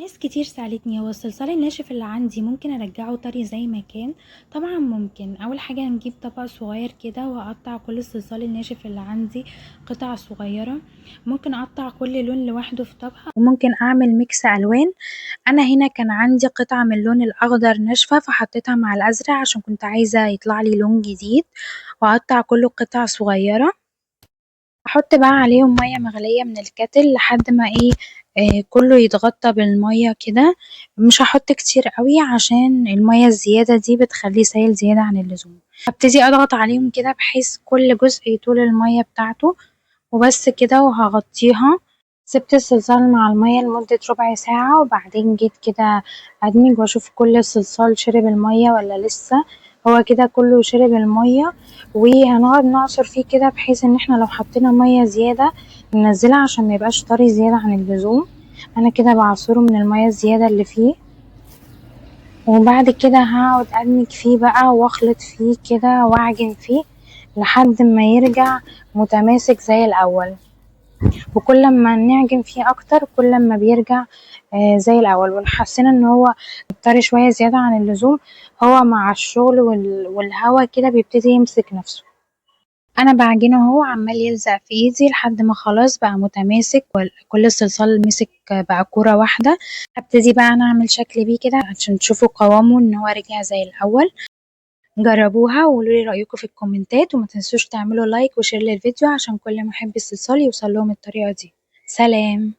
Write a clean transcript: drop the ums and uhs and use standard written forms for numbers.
ناس كتير سألتني هو الصلصال الناشف اللي عندي ممكن ارجعه طري زي ما كان. طبعا ممكن. اول حاجة هنجيب طبق صغير كده واقطع كل الصلصال الناشف اللي عندي قطع صغيرة. ممكن اقطع كل لون لوحده في طبق وممكن اعمل ميكس الوان. انا هنا كان عندي قطعة من اللون الاخضر ناشفة فحطيتها مع الازرق عشان كنت عايزة يطلع لي لون جديد. واقطع كله قطع صغيرة. احط بقى عليهم ميه مغليه من الكاتل لحد ما ايه. كله يتغطى بالميه كده. مش هحط كتير قوي عشان الميه الزياده دي بتخليه سائل زياده عن اللزوم. هبتدي اضغط عليهم كده بحيث كل جزء يطول الميه بتاعته. وبس كده وهغطيها. سبت الصلصال مع الميه لمدة ربع ساعة وبعدين جيت كده ادمج واشوف كل الصلصال شرب الميه ولا لسه. هو كده كله شرب الميه. وهنقعد نعصر فيه كده بحيث ان احنا لو حطينا ميه زيادة ننزلها عشان ميبقاش طري زيادة عن اللزوم. انا كده بعصره من الميه الزيادة اللي فيه. وبعد كده هقعد ادمج فيه بقى واخلط فيه كده واعجن فيه لحد ما يرجع متماسك زي الاول. وكل ما نعجن فيه اكتر كل ما بيرجع زي الاول. ونحسن ان هو طري شوية زيادة عن اللزوم. هو مع الشغل والهوا كده بيبتدي يمسك نفسه. انا بعجنه اهو عمال يلزق في ايدي لحد ما خلاص بقى متماسك وكل الصلصال مسك بقى كورة واحدة. هبتدي بقى انا اعمل شكل بيه كده عشان تشوفوا قوامه ان هو رجع زي الاول. جربوها وقولولي رأيكم في الكومنتات وما تنسوش تعملوا لايك وشير للفيديو عشان كل محب الصلصال يوصل لهم الطريقة دي. سلام.